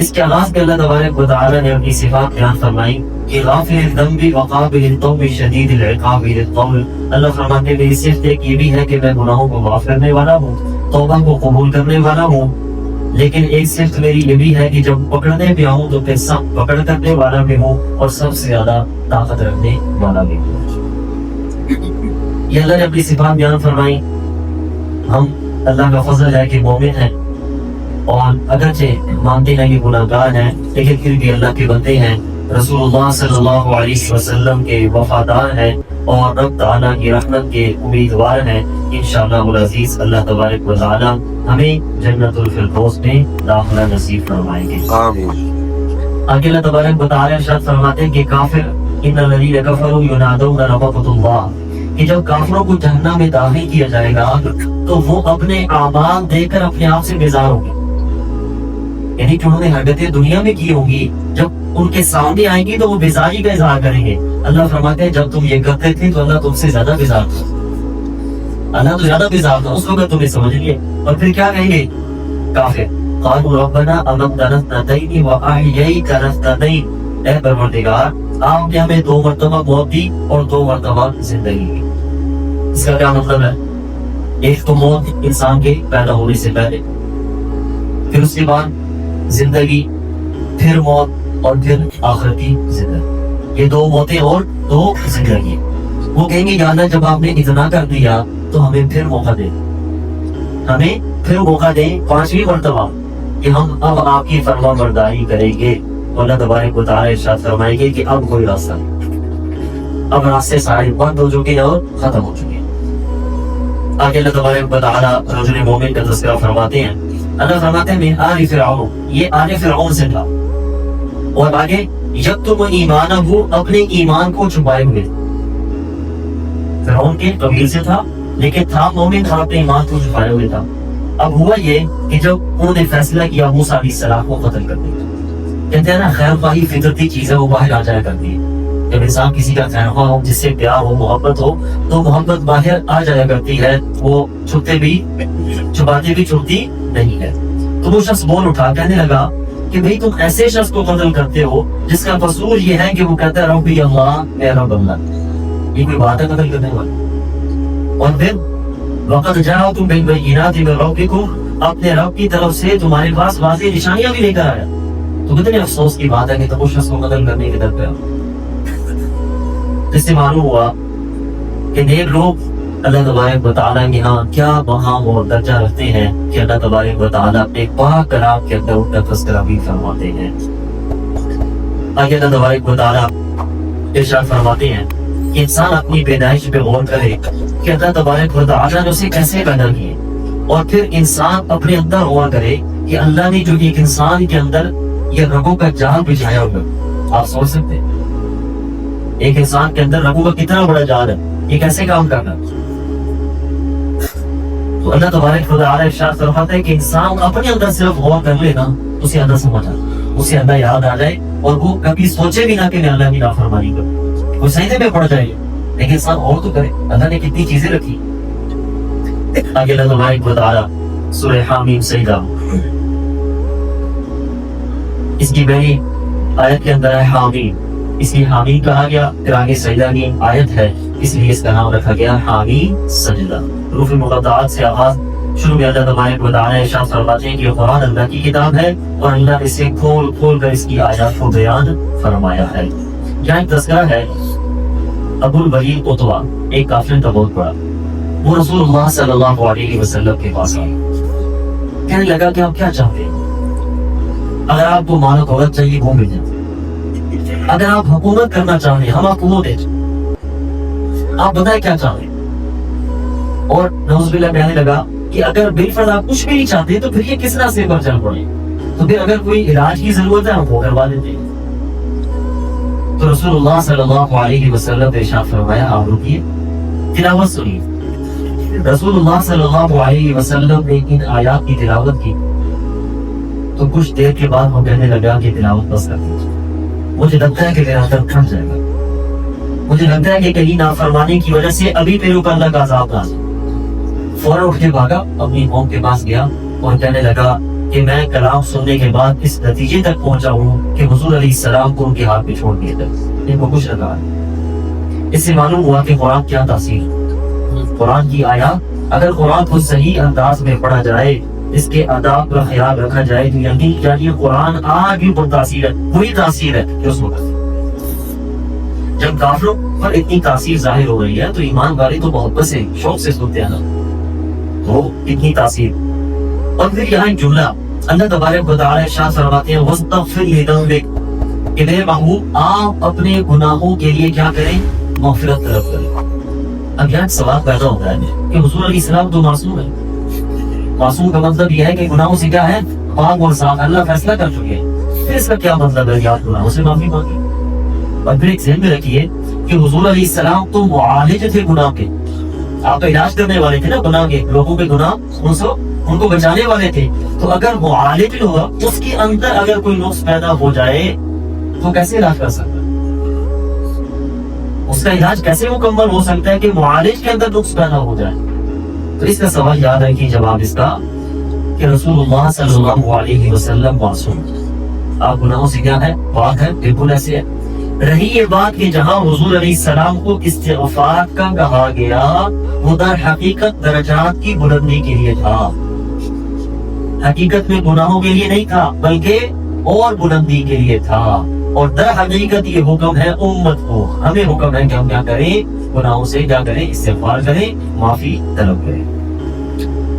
اس کے آغاز میں اللہ تبارک و تعالی نے اپنی صفات بیان فرمائی کہ غافر الذنب وقابل التوب شدید العقاب للطول. اللہ فرماتے ہیں میری صفت ایک یہ بھی ہے کہ میں گناہوں کو معاف کرنے والا ہوں, توبہ کو قبول کرنے والا ہوں, لیکن ایک صفت میری یہ بھی ہے کہ جب پکڑنے پہ آؤں تو پھر سب پکڑ کرنے والا بھی ہوں اور سب سے زیادہ طاقت رکھنے والا بھی ہوں. یہ اللہ نے اپنی صفات بیان فرمائی. ہم اللہ کا فضل ہے کہ مومن ہیں, اور اگرچہ مانتے ہیں کہ گناہ گار ہیں, لیکن پھر بھی اللہ کے بندے ہیں, رسول اللہ صلی اللہ علیہ وسلم کے وفادار ہیں, اور رب تعالیٰ کی رحمت کے امیدوار ہیں. انشاءاللہ العزیز اللہ تبارک و تعالیٰ ہمیں جنت الفردوس میں داخلہ نصیب فرمائیں گے. آمین. آگے اللہ تبارک و تعالیٰ ارشاد فرماتے ہیں کہ کافر ان الذین کفروا ینادون ربۃ اللہ, کہ جب کافروں کو جہنم میں داخل کیا جائے گا تو وہ اپنے اعمال دیکھ کر اپنے آپ سے بیزار ہوں گے. یعنی کہ انہوں نے حرکتیں دنیا میں کی ہوں گی, جب ان کے سامنے آئیں گی تو وہ بیزاری کا اظہار کریں گے. اللہ فرماتے ہیں جب تم یہ کرتے تھے تو اللہ تم سے زیادہ بیزار تھا, اللہ تو زیادہ بیزار تھا اس وقت, تمہیں سمجھ لیے. اور پھر کیا کہیں گے کافر, قالوا ربنا امتنا اثنتین واحییتنا اثنتین, اے پروردگار آپ نے ہمیں 2 مرتبہ موت دی اور 2 مرتبہ زندگی دی. اس کا کیا مطلب ہے؟ ایک تو موت انسان کے پیدا ہونے سے پہلے, پھر اس کے بعد زندگی, پھر موت, اور پھر آخرتی زندگی. یہ 2 موتیں اور 2 زندگی. وہ کہیں گے یا اللہ جب آپ نے اتنا کر دیا تو ہمیں پھر موقع دیں, ہمیں پھر موقع دیں 5ویں مرتبہ کہ ہم اب آپ کی فرما برداری کریں گے. اللہ تبارک و تعالی ارشاد فرمائیں گے کہ اب کوئی راستہ نہیں, اب راستے سارے بند ہو چکے اور ختم ہو چکے. آگے اللہ تبارک و تعالی رجل مومن کا تذکرہ فرماتے ہیں. اللہ فرماتے ہیں من آل فرعون, یہ آل فرعون سے تھا, اور آگے یکتم ایمانہ, اپنے ایمان کو چھپائے ہوئے. فرعون کے قبیل سے تھا لیکن تھا مومن تھا, اپنے ایمان کو چھپائے ہوئے تھا. اب ہوا یہ کہ جب انہوں نے فیصلہ کیا موسیٰ علیہ السلام کو قتل کرنے کا, کہتے ہیں نا خیر خواہی فطرتی چیز ہے, وہ باہر آ جایا کرتی ہے. جب انسان کسی کا خیر خواہ ہو, جس سے پیار ہو, محبت ہو, تو محبت باہر آ جایا کرتی ہے, وہ چھپاتے بھی چھپتی نہیں ہے. تو وہ شخص بول اٹھا, کہنے لگا کہ بھئی تم ایسے شخص کو قتل کرتے ہو جس کا قصور یہ ہے کہ وہ کہتا ہے ربی اللہ میرا رب اللہ. یہ کوئی بات ہے قتل کرنے والی؟ اور پھر وقت جاؤ تم بالبینات من ربکم, اپنے رب کی طرف سے تمہارے پاس واضح نشانیاں بھی لے کر آیا. تو کتنے افسوس کی بات ہے کہ تم اس شخص کو قتل کرنے کے در پہ آؤ. اس سے معلوم ہوا کہ نیک لوگ اللہ تبارک و تعالیٰ کے ہاں کیا مقام اور درجہ رکھتے ہیں کہ اللہ تبارک و تعالیٰ اپنے پاک کلام کے اندر ان کا تذکرہ بھی فرماتے ہیں. آگے اللہ تبارک و تعالیٰ ارشاد فرماتے ہیں کہ انسان اپنی پیدائش پہ غور کرے کہ اللہ تبارک و تعالیٰ نے اسے کیسے پیدا کیے, اور پھر انسان اپنے اندر غور کرے کہ اللہ نے جو ایک انسان کے اندر یہ رگوں کا جال بچھایا ہوگا. آپ سوچ سکتے ہیں ایک انسان کے اندر رگوں کا کتنا بڑا جال ہے, یہ کیسے کام کرنا. تو اللہ تبارک و تعالیٰ ارشاد فرماتا ہے کہ انسان اپنے اندر صرف غور کر لے نا, اسے اللہ سمجھ آئے, اسے اللہ یاد آ جائے, اور وہ کبھی سوچے بھی نہ کہ میں اللہ کی نافرمانی کروں. وہ سجدے میں پڑ جائے, لیکن انسان اور تو کرے, اللہ نے کتنی چیزیں رکھی. آگے اللہ تبارک و تعالیٰ سورہ حامیم سجدہ, اس کی پہلی آیت کے اندر ہے حامیم, اس لیے حامیم کہا گیا. پھر آگے سجدہ کی آیت ہے, اس لیے اس کا نام رکھا گیا حامیم سجدہ. حروف مقطعات سے آغاز شروع میں اللہ تبارک و تعالیٰ ارشاد فرماتے ہیں کہ یہ قرآن اللہ کی کتاب ہے, اور اللہ نے اسے کھول کھول کر اس کی آیات کو بیان فرمایا ہے. یہاں ایک تذکرہ ہے ابو الولید قطوہ, ایک کافر تھا بہت بڑا. وہ رسول اللہ صلی اللہ علیہ وسلم کے پاس آئے, کہنے لگا کہ آپ کیا چاہتے ہیں؟ اگر آپ کو مال و دولت چاہیے وہ مل جائے, اگر آپ حکومت کرنا چاہیں ہم آپ کو وہ دیں, آپ بتائیں کیا چاہیں. اور نعوذ باللہ کہنے لگا کہ اگر بالفرض آپ کچھ بھی نہیں چاہتے تو پھر یہ کس راستے پر چل پڑے, تو پھر اگر کوئی علاج کی ضرورت ہے ہم وہ کروا دیتے ہیں. تو رسول اللہ صلی اللہ علیہ وسلم نے ارشاد فرمایا آپ رکیے, تلاوت سنیے. رسول اللہ صلی اللہ علیہ وسلم نے ان آیات کی تلاوت کی تو کچھ دیر کے بعد وہ کہنے لگا کہ تلاوت بس کر دیجیے, مجھے لگتا ہے کہ میرا دل تھم جائے گا, مجھے لگتا ہے کہ کہیں نافرمانی کی وجہ سے ابھی میرے اوپر اللہ کا عذاب نہ آ جائے. فوراً اٹھ کے بھاگا, اپنی قوم کے پاس گیا اور کہنے لگا کہ میں کلام سننے کے بعد اس نتیجے تک پہنچا ہوں کہ حضور علیہ السلام کو ان کے ہاتھ پہ چھوڑ دیا تھا، ان کو کچھ نہ کہا۔ اس سے معلوم ہوا کہ قرآن کیا تاثیر ہے۔ قرآن کی آیات اگر قرآن کو صحیح انداز میں پڑھا جائے، اس کے آداب کا خیال رکھا جائے، تو یقین جانیے قرآن آج بھی پر تاثیر ہے، وہی تاثیر ہے کہ اس وقت جب کافروں پر اتنی تاثیر ظاہر ہو رہی ہے تو ایمان والے تو محبت سے شوق سے سنتے ہیں نا، تو اتنی تاثیر۔ اور پھر یہاں ایک جملہ اللہ تبارک و تعالی ارشاد فرماتے ہیں وَاسْتَغْفِرْ لِذَنبِكَ، کہ میرے محبوب آپ اپنے گناہوں کے لیے کیا کریں؟ مغفرت طلب کریں۔ اب یہاں سوال پیدا ہوتا ہے کہ حضور علیہ السلام تو معصوم ہے، معصوم کا مطلب یہ ہے کہ گناہوں سے کیا ہے؟ پاک اور صاف، اللہ فیصلہ کر چکے ہیں، پھر اس کا کیا مطلب ہے کہ آپ گناہوں سے معافی مانگیں؟ اور پھر ایک ذہن میں رکھیے کہ حضور علیہ السلام تو معالج تھے گناہ کے، آپ کا علاج کرنے والے تھے نا گناہ کے، لوگوں کے گناہ ان کو بچانے والے تھے۔ تو اگر معالج ہوا، اس کے اندر اگر کوئی نقص پیدا ہو جائے تو کیسے علاج کر سکتا ہے؟ اس کا علاج کیسے مکمل ہو سکتا ہے کہ معالج کے اندر نقص پیدا ہو جائے؟ تو اس کا سوال یاد رکھیے، جواب اس کا کہ رسول اللہ صلی اللہ علیہ وسلم معصوم، آپ گناہوں سے کیا ہے؟ پاک ہے، بالکل ایسے ہے۔ رہی یہ بات کہ جہاں حضور علیہ السلام کو استغفار کا کہا گیا، وہ در حقیقت درجات کی بلندی کے لیے تھا، حقیقت میں گناہوں کے لیے نہیں تھا بلکہ اور بلندی کے لیے تھا۔ اور در حقیقت یہ حکم ہے امت کو، ہمیں حکم ہے کہ ہم کیا کریں؟ گناہوں سے کیا کریں؟ استغفار کریں، معافی طلب کریں۔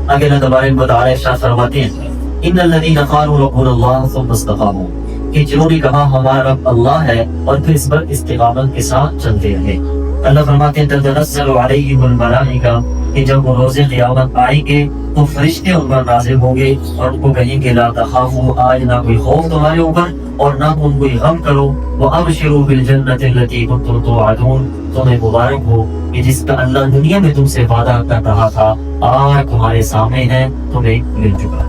آگے اللہ تبارک و تعالی ارشاد فرماتے ہیں ان الذین قالوا ربنا اللہ ثم استقاموا، کہ جنہوں نے کہا ہمارا رب اللہ ہے اور پھر اس پر استقامت کے ساتھ چلتے رہے۔ اللہ فرماتے ہیں تتنزل علیہم الملائکہ، کہ جب وہ روز قیامت آئیں گے تو فرشتے ان پر نازل ہوں گے اور ان کو کہیں گے لا تخافوا، آج نہ کوئی خوف تمہارے اوپر اور نہ تم کوئی غم کرو، وابشروا بالجنۃ التي کنتم توعدون، تمہیں مبارک ہو کہ جس کا اللہ دنیا میں تم سے وعدہ کر رہا تھا آج تمہارے سامنے ہے، تمہیں مل چکا۔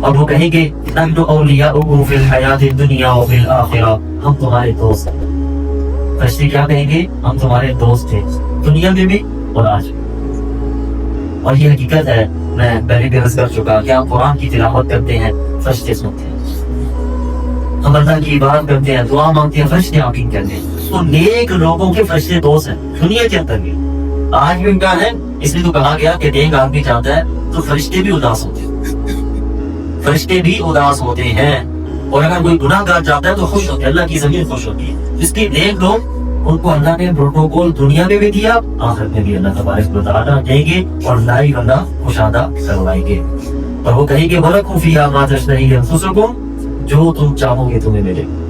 اور وہ کہیں گے نحن اولیاؤکم فی الحیات الدنیا وفی الآخرہ، ہم تمہارے دوست ہیں۔ فرشتے کیا کہیں گے؟ ہم تمہارے دوست تھے دنیا میں بھی اور آج بھی۔ اور یہ حقیقت ہے، میں پہلے بھی عرض کر چکا کہ آپ قرآن کی تلاوت کرتے ہیں، فرشتے سنتے ہیں، ہم اللہ کی عبادت کرتے ہیں، دعا مانگتے ہیں، فرشتے یقین کرتے ہیں۔ تو نیک لوگوں کے فرشتے دوست ہیں دنیا کے اندر بھی، آج بھی امکان ہے۔ اس لیے تو کہا گیا کہ نیک آدمی جاتا ہے تو فرشتے بھی اداس ہوتے ہیں، فرشتے بھی اداس ہوتے ہیں، اور اگر کوئی گناہ گار جاتا ہے تو خوش ہوتے ہیں، اللہ کی زمین خوش ہوتی ہے۔ اس کے نیک لوگ ان کو اللہ نے پروٹوکول دنیا میں بھی دیا، آخرت میں بھی اللہ تبارک و تعالیٰ دیں گے اور لائق اللہ کشادہ کروائیں گے۔ اور وہ کہیں گے وَلَكُمْ فِيهَا مَا تَشْتَهِي أَنفُسُكُمْ، جو تم چاہو گے تمہیں ملے گا۔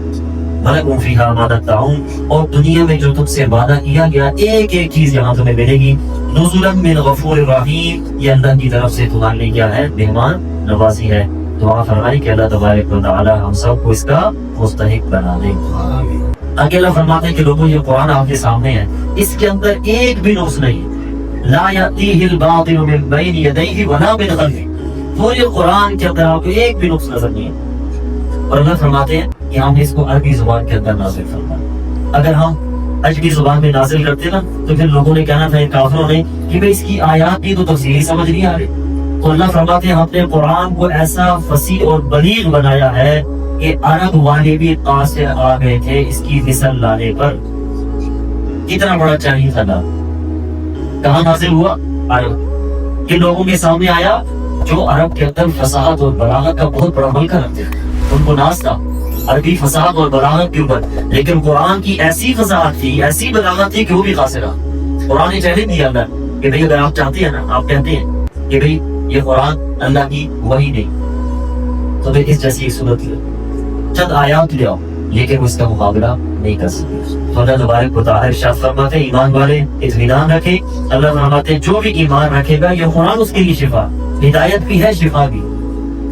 وَلَكُمْ فِيهَا مَا تَدَّعُونَ، اور دنیا میں جو تم سے وعدہ کیا گیا ایک ایک چیز یہاں تمہیں ملے گی۔ نُزُلًا مِّن غَفُورٍ رَحِيمٍ، یہ اللہ کی طرف سے تمہارے لیے کیا ہے؟ مہمان نوازی ہے۔ دعا فرمائی کہ اللہ تبارک و تعالی ہم سب کو اس کا مستحق بنا دے۔ آگے اللہ فرماتے ہیں کہ لوگوں یہ قرآن آپ کے سامنے ہے، اس کے اندر ایک بھی نقص نہیں، لا یأتیہ الباطل من بین یدیہ ولا من خلفہ، وہ یہ قرآن کے اندر آپ کو ایک بھی نقص نظر نہیں ہے۔ اور اللہ فرماتے ہیں کہ ہم نے اس کو عربی زبان کے اندر نازل فرمایا۔ اگر ہم عربی زبان میں نازل کرتے نا تو پھر لوگوں نے کہنا تھا کافروں نے کہ بھئی اس کی آیات کی تو تفصیلی سمجھ نہیں آ رہی۔ تو اللہ فرماتے ہیں ہم نے قرآن کو ایسا فصیح اور بلیغ بنایا ہے کہ عرب والے بھی قاصر آ گئے تھے اس کی مثل لانے پر۔ کتنا بڑا چیلنج تھا، کہاں نازل ہوا؟ عرب کے لوگوں کے سامنے آیا جو عرب کے اندر فصاحت اور بلاغت کا بہت بڑا ملکہ رکھتے تھے، ان کو ناز تھا عربی فصاحت اور بلاغت کے اوپر، لیکن قرآن کی ایسی فصاحت تھی، ایسی بلاغت تھی کہ وہ بھی قاصر رہا۔ قرآن نے چیلنج دیا اللہ کہ بھئی اگر آپ چاہتے ہیں نا، آپ کہتے ہیں کہ بھئی یہ قرآن اللہ کی وحی نہیں، تو پھر اس جیسی ایک صورت لے چند آیات لے آؤ، لیکن اس کا مقابلہ نہیں کر سکتے۔ تو اللہ تبارک و تعالی ارشاد فرماتے ہیں ایمان والے اطمینان رکھیں، اللہ فرماتے ہیں جو بھی ایمان رکھے گا یہ قرآن اس کے لیے شفا، ہدایت بھی ہے، شفا بھی۔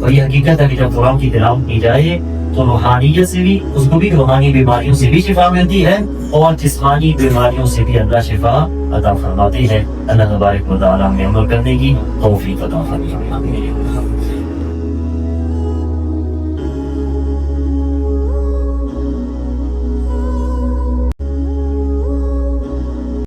اور یہ حقیقت ہے کہ جب قرآن کی تلاوت کی جائے تو روحانیت سے بھی، اس کو بھی روحانی بیماریوں سے بھی شفا ملتی ہے اور جسمانی بیماریوں سے بھی اللہ شفا عطا فرماتی ہے۔ اللہ تبارک و تعالی ہمیں عمل کرنے کی توفیق عطا فرمائے۔